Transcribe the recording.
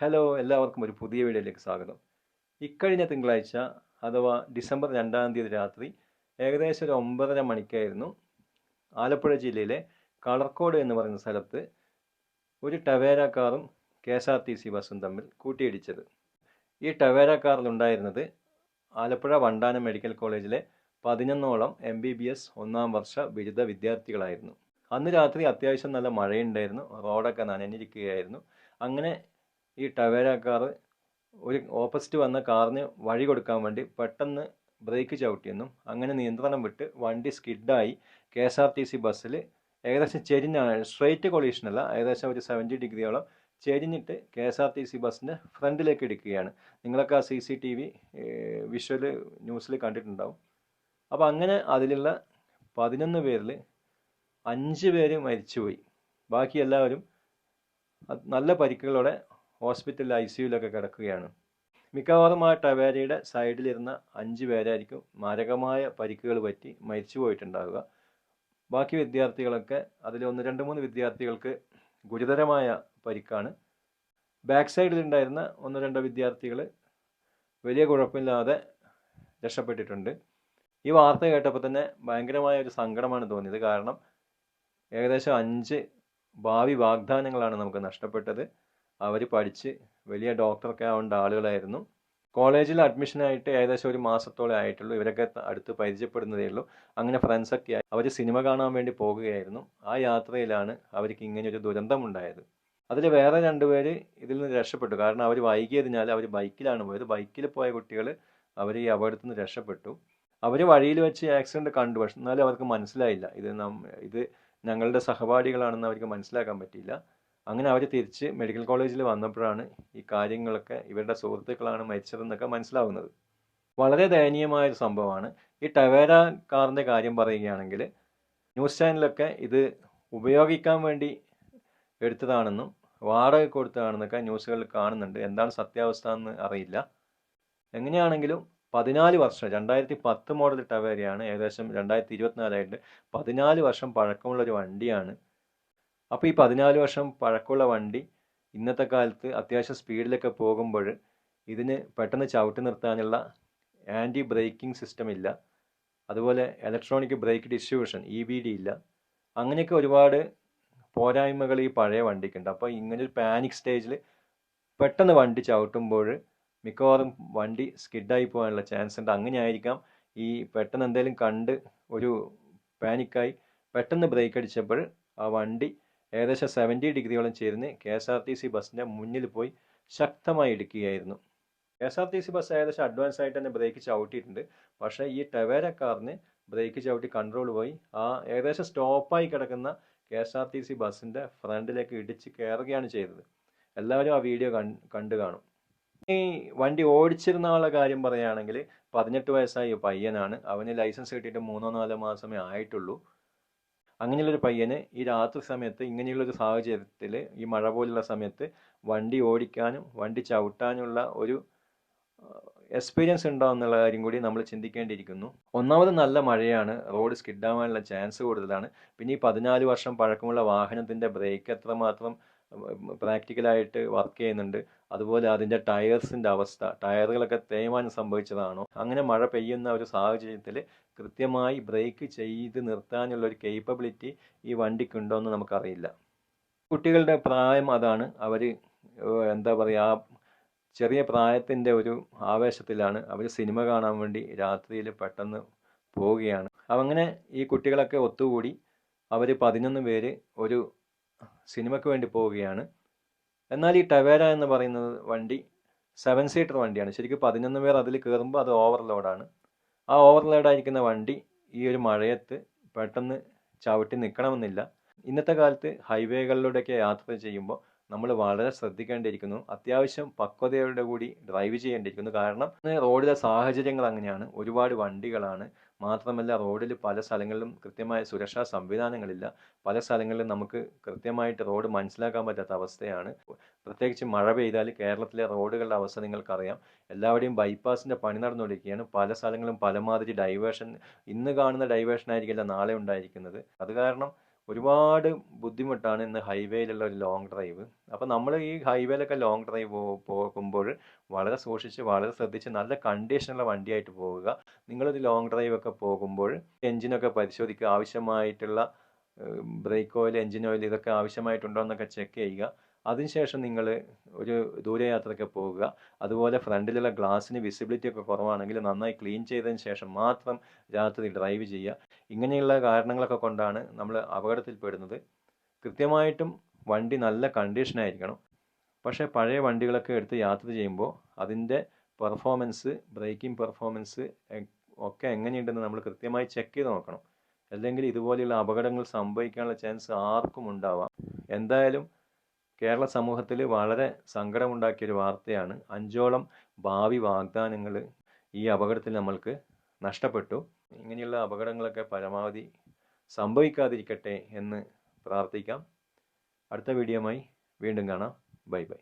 Hello, എല്ലാവർക്കും ഒരു പുതിയ വീഡിയോയിലേക്ക് സ്വാഗതം. ഇക്കഴിഞ്ഞ തിങ്കളാഴ്ച അഥവാ ഡിസംബർ 2-ാം തീയതി രാത്രി ഏകദേശം ഒരു 9:30 മണിക്കായിരുന്നു ആലപ്പുഴ ജില്ലയിലെ കളർക്കോട് എന്ന് പറയുന്ന സ്ഥലത്ത് ഒരു ടവേര കാറും KSRTC ബസ്സും തമ്മിൽ കൂട്ടിയിടിച്ചത്. ഈ ടവേര കാറിലുണ്ടായിരുന്നത് ആലപ്പുഴ വണ്ടാനം മെഡിക്കൽ കോളേജിലെ 11ഓളം MBBS 1-ാം വർഷ ബിരുദ വിദ്യാർത്ഥികളായിരുന്നു. അന്ന് രാത്രി അത്യാവശ്യം നല്ല മഴയുണ്ടായിരുന്നു, റോഡൊക്കെ നനഞ്ഞിരിക്കുകയായിരുന്നു. അങ്ങനെ ഈ ടവേര കാർ ഒരു ഓപ്പോസിറ്റ് വന്ന കാറിന് വഴി കൊടുക്കാൻ വേണ്ടി പെട്ടെന്ന് ബ്രേക്ക് ചവിട്ടിയെന്നും അങ്ങനെ നിയന്ത്രണം വിട്ട് വണ്ടി സ്കിഡായി KSRTC ബസ്സിൽ ഏകദേശം ചെരിഞ്ഞാണ്, സ്ട്രെയിറ്റ് കൊളീഷനല്ല, ഏകദേശം ഒരു 70 ഡിഗ്രിയോളം ചെരിഞ്ഞിട്ട് KSRTC ബസ്സിൻ്റെ ഫ്രണ്ടിലേക്ക് ഇടിക്കുകയാണ്. നിങ്ങളൊക്കെ ആ CCTV വിഷ്വൽ ന്യൂസിൽ കണ്ടിട്ടുണ്ടാവും. അപ്പോൾ അങ്ങനെ അതിലുള്ള 11 പേരിൽ 5 പേര് മരിച്ചുപോയി. ബാക്കി എല്ലാവരും നല്ല പരിക്കുകളോടെ ഹോസ്പിറ്റലിൽ ICUയിലൊക്കെ കിടക്കുകയാണ്. മിക്കവാറും ആ ടവേരയുടെ സൈഡിലിരുന്ന 5 പേരായിരിക്കും മാരകമായ പരിക്കുകൾ പറ്റി മരിച്ചു പോയിട്ടുണ്ടാവുക. ബാക്കി വിദ്യാർത്ഥികളൊക്കെ അതിൽ 1-2-3 വിദ്യാർത്ഥികൾക്ക് ഗുരുതരമായ പരിക്കാണ്. ബാക്ക് സൈഡിലുണ്ടായിരുന്ന 1-2 വിദ്യാർത്ഥികൾ വലിയ കുഴപ്പമില്ലാതെ രക്ഷപ്പെട്ടിട്ടുണ്ട്. ഈ വാർത്ത കേട്ടപ്പോൾ തന്നെ ഭയങ്കരമായ ഒരു സങ്കടമാണ് തോന്നിയത്. കാരണം ഏകദേശം 5 ഭാവി വാഗ്ദാനങ്ങളാണ് നമുക്ക് നഷ്ടപ്പെട്ടത്. അവർ പഠിച്ച് വലിയ ഡോക്ടറൊക്കെ ആവേണ്ട ആളുകളായിരുന്നു. കോളേജിൽ അഡ്മിഷനായിട്ട് ഏകദേശം ഒരു മാസത്തോളം ആയിട്ടുള്ളൂ. ഇവരൊക്കെ അടുത്ത് പരിചയപ്പെടുന്നതേ ഉള്ളൂ. അങ്ങനെ ഫ്രണ്ട്സൊക്കെ ആയി അവർ സിനിമ കാണാൻ വേണ്ടി പോകുകയായിരുന്നു. ആ യാത്രയിലാണ് അവർക്ക് ഇങ്ങനെയൊരു ദുരന്തമുണ്ടായത്. അതിൽ വേറെ 2 പേര് ഇതിൽ നിന്ന് രക്ഷപ്പെട്ടു. കാരണം അവർ വൈകിയതിനാൽ അവർ ബൈക്കിലാണ് പോയത്. ബൈക്കിൽ പോയ കുട്ടികൾ അവർ ഈ അപകടത്തിൽ നിന്ന് രക്ഷപ്പെട്ടു. അവർ വഴിയിൽ വെച്ച് ആക്സിഡൻറ്റ് കണ്ടു, പക്ഷെ എന്നാലും അവർക്ക് മനസ്സിലായില്ല ഇത് ഞങ്ങളുടെ സഹപാഠികളാണെന്ന് അവർക്ക് മനസ്സിലാക്കാൻ പറ്റിയില്ല. അങ്ങനെ അവർ തിരിച്ച് മെഡിക്കൽ കോളേജിൽ വന്നപ്പോഴാണ് ഈ കാര്യങ്ങളൊക്കെ ഇവരുടെ സുഹൃത്തുക്കളാണ് മരിച്ചതെന്നൊക്കെ മനസ്സിലാവുന്നത്. വളരെ ദയനീയമായൊരു സംഭവമാണ്. ഈ ടവേര കാറിൻ്റെ കാര്യം പറയുകയാണെങ്കിൽ ന്യൂസ് ചാനലൊക്കെ ഇത് ഉപയോഗിക്കാൻ വേണ്ടി എടുത്തതാണെന്നും വാടക കൊടുത്തതാണെന്നൊക്കെ ന്യൂസുകളിൽ കാണുന്നുണ്ട്. എന്താണ് സത്യാവസ്ഥ എന്ന് അറിയില്ല. എങ്ങനെയാണെങ്കിലും 14 വർഷം, 2010 മോഡൽ ടവേരയാണ്, ഏകദേശം 2024 ആയിട്ട് 14 വർഷം പഴക്കമുള്ള ഒരു വണ്ടിയാണ്. അപ്പോൾ ഈ 14 വർഷം പഴക്കമുള്ള വണ്ടി ഇന്നത്തെ കാലത്ത് അത്യാവശ്യം സ്പീഡിലൊക്കെ പോകുമ്പോൾ ഇതിന് പെട്ടെന്ന് ചവിട്ടി നിർത്താനുള്ള ആൻറ്റി ബ്രേക്കിംഗ് സിസ്റ്റം ഇല്ല. അതുപോലെ ഇലക്ട്രോണിക് ബ്രേക്ക് ഡിസ്ട്രിബ്യൂഷൻ EBD ഇല്ല. അങ്ങനെയൊക്കെ ഒരുപാട് പോരായ്മകൾ ഈ പഴയ വണ്ടിക്കുണ്ട്. അപ്പോൾ ഇങ്ങനൊരു പാനിക് സ്റ്റേജിൽ പെട്ടെന്ന് വണ്ടി ചവിട്ടുമ്പോൾ മിക്കവാറും വണ്ടി സ്കിഡായി പോകാനുള്ള ചാൻസ് ഉണ്ട്. അങ്ങനെയായിരിക്കാം ഈ പെട്ടെന്ന് എന്തെങ്കിലും കണ്ട് ഒരു പാനിക്കായി പെട്ടെന്ന് ബ്രേക്ക് അടിച്ചപ്പോൾ ആ വണ്ടി ഏകദേശം 70 ഡിഗ്രിയോളം ചേർന്ന് KSRTC ബസ്സിൻ്റെ മുന്നിൽ പോയി ശക്തമായി ഇടിക്കുകയായിരുന്നു. KSRTC ബസ് ഏകദേശം അഡ്വാൻസ് ആയിട്ട് തന്നെ ബ്രേക്ക് ചവിട്ടിയിട്ടുണ്ട്. പക്ഷേ ഈ ടവേര കാറിന് ബ്രേക്ക് ചവിട്ടി കൺട്രോൾ പോയി ആ ഏകദേശം സ്റ്റോപ്പായി കിടക്കുന്ന KSRTC ബസ്സിൻ്റെ ഫ്രണ്ടിലേക്ക് ഇടിച്ച് കയറുകയാണ് ചെയ്തത്. എല്ലാവരും ആ വീഡിയോ കണ്ടു കാണും. ഈ വണ്ടി ഓടിച്ചിരുന്ന ആളുടെ കാര്യം പറയുകയാണെങ്കിൽ 18 വയസ്സായ പയ്യനാണ്. അവന് ലൈസൻസ് കിട്ടിയിട്ട് 3-4 മാസമേ ആയിട്ടുള്ളൂ. അങ്ങനെയുള്ളൊരു പയ്യന് ഈ രാത്രി സമയത്ത് ഇങ്ങനെയുള്ളൊരു സാഹചര്യത്തിൽ ഈ മഴ പോലുള്ള സമയത്ത് വണ്ടി ഓടിക്കാനും വണ്ടി ചവിട്ടാനുള്ള ഒരു എക്സ്പീരിയൻസ് ഉണ്ടോ എന്നുള്ള കാര്യം കൂടി നമ്മൾ ചിന്തിക്കേണ്ടിയിരിക്കുന്നു. ഒന്നാമത് നല്ല മഴയാണ്, റോഡ് സ്കിഡാവാനുള്ള ചാൻസ് കൂടുതലാണ്. പിന്നെ ഈ 14 വർഷം പഴക്കമുള്ള വാഹനത്തിൻ്റെ ബ്രേക്ക് എത്രമാത്രം പ്രാക്ടിക്കലായിട്ട് വർക്ക് ചെയ്യുന്നുണ്ട്, അതുപോലെ അതിൻ്റെ ടയേഴ്സിൻ്റെ അവസ്ഥ, ടയറുകളൊക്കെ തേയ്മാനം സംഭവിച്ചതാണോ, അങ്ങനെ മഴ പെയ്യുന്ന ഒരു സാഹചര്യത്തിൽ കൃത്യമായി ബ്രേക്ക് ചെയ്ത് നിർത്താനുള്ള ഒരു കേപ്പബിലിറ്റി ഈ വണ്ടിക്കുണ്ടോ എന്ന് നമുക്കറിയില്ല. കുട്ടികളുടെ പ്രായം അതാണ്. അവർ എന്താ പറയുക, ആ ചെറിയ പ്രായത്തിൻ്റെ ഒരു ആവേശത്തിലാണ് അവർ സിനിമ കാണാൻ വേണ്ടി രാത്രിയിൽ പെട്ടെന്ന് പോവുകയാണ്. അങ്ങനെ ഈ കുട്ടികളൊക്കെ ഒത്തുകൂടി അവർ 11 പേര് ഒരു സിനിമയ്ക്ക് വേണ്ടി പോവുകയാണ്. എന്നാൽ ഈ ടവേര എന്ന് പറയുന്നത് വണ്ടി 7 സീറ്റർ വണ്ടിയാണ്. ശരിക്കും 11 പേർ അതിൽ കയറുമ്പോൾ അത് ഓവർലോഡാണ്. ആ ഓവർലോഡായിരിക്കുന്ന വണ്ടി ഈ ഒരു മഴയത്ത് പെട്ടെന്ന് ചവിട്ടി നിൽക്കണമെന്നില്ല. ഇന്നത്തെ കാലത്ത് ഹൈവേകളിലൂടെയൊക്കെ യാത്ര ചെയ്യുമ്പോൾ നമ്മൾ വളരെ ശ്രദ്ധിക്കേണ്ടിയിരിക്കുന്നു. അത്യാവശ്യം പക്വതയോടെ കൂടി ഡ്രൈവ് ചെയ്യേണ്ടിയിരിക്കുന്നു. കാരണം റോഡിലെ സാഹചര്യങ്ങൾ അങ്ങനെയാണ്, ഒരുപാട് വണ്ടികളാണ്. മാത്രമല്ല റോഡിൽ പല സ്ഥലങ്ങളിലും കൃത്യമായ സുരക്ഷാ സംവിധാനങ്ങളില്ല. പല സ്ഥലങ്ങളിലും നമുക്ക് കൃത്യമായിട്ട് റോഡ് മനസ്സിലാക്കാൻ പറ്റാത്ത അവസ്ഥയാണ്. പ്രത്യേകിച്ച് മഴ പെയ്താൽ കേരളത്തിലെ റോഡുകളുടെ അവസ്ഥ നിങ്ങൾക്കറിയാം. എല്ലാവരുടെയും ബൈപ്പാസിൻ്റെ പണി നടന്നുകൊണ്ടിരിക്കുകയാണ്. പല സ്ഥലങ്ങളും പലമാതിരി ഡൈവേഷൻ, ഇന്ന് കാണുന്ന ഡൈവേഷൻ ആയിരിക്കില്ല നാളെ ഉണ്ടായിരിക്കുന്നത്. അത് കാരണം ഒരുപാട് ബുദ്ധിമുട്ടാണ് ഇന്ന് ഹൈവേയിലുള്ള ഒരു ലോങ് ഡ്രൈവ്. അപ്പോൾ നമ്മൾ ഈ ഹൈവേയിലൊക്കെ ലോങ് ഡ്രൈവ് പോകുമ്പോൾ വളരെ സൂക്ഷിച്ച് വളരെ ശ്രദ്ധിച്ച് നല്ല കണ്ടീഷനുള്ള വണ്ടിയായിട്ട് പോവുക. നിങ്ങളൊരു ലോങ് ഡ്രൈവ് ഒക്കെ പോകുമ്പോൾ എഞ്ചിനൊക്കെ പരിശോധിക്കുക, ആവശ്യമായിട്ടുള്ള ബ്രേക്ക് ഓയിൽ, എഞ്ചിൻ ഓയിൽ ഇതൊക്കെ ആവശ്യമായിട്ടുണ്ടോ എന്നൊക്കെ ചെക്ക് ചെയ്യുക. അതിനുശേഷം നിങ്ങൾ ഒരു ദൂരയാത്രയ്ക്ക് പോകുക. അതുപോലെ ഫ്രണ്ടിലുള്ള ഗ്ലാസ്സിന് വിസിബിലിറ്റി ഒക്കെ കുറവാണെങ്കിൽ നന്നായി ക്ലീൻ ചെയ്തതിന് ശേഷം മാത്രം രാത്രി ഡ്രൈവ് ചെയ്യുക. ഇങ്ങനെയുള്ള കാരണങ്ങളൊക്കെ കൊണ്ടാണ് നമ്മൾ അപകടത്തിൽപ്പെടുന്നത്. കൃത്യമായിട്ടും വണ്ടി നല്ല കണ്ടീഷനായിരിക്കണം. പക്ഷേ പഴയ വണ്ടികളൊക്കെ എടുത്ത് യാത്ര ചെയ്യുമ്പോൾ അതിൻ്റെ പെർഫോമൻസ്, ബ്രേക്കിംഗ് പെർഫോമൻസ് ഒക്കെ എങ്ങനെയുണ്ടെന്ന് നമ്മൾ കൃത്യമായി ചെക്ക് ചെയ്ത് നോക്കണം. അല്ലെങ്കിൽ ഇതുപോലെയുള്ള അപകടങ്ങൾ സംഭവിക്കാനുള്ള ചാൻസ് ആർക്കും ഉണ്ടാവാം. എന്തായാലും കേരള സമൂഹത്തിൽ വളരെ സങ്കടമുണ്ടാക്കിയൊരു വാർത്തയാണ്. 5ഓളം ഭാവി വാഗ്ദാനങ്ങൾ ഈ അപകടത്തിൽ നമ്മൾക്ക് നഷ്ടപ്പെട്ടു. ഇങ്ങനെയുള്ള അപകടങ്ങളൊക്കെ പരമാവധി സംഭവിക്കാതിരിക്കട്ടെ എന്ന് പ്രാർത്ഥിക്കാം. അടുത്ത വീഡിയോയുമായി വീണ്ടും കാണാം. Bye bye.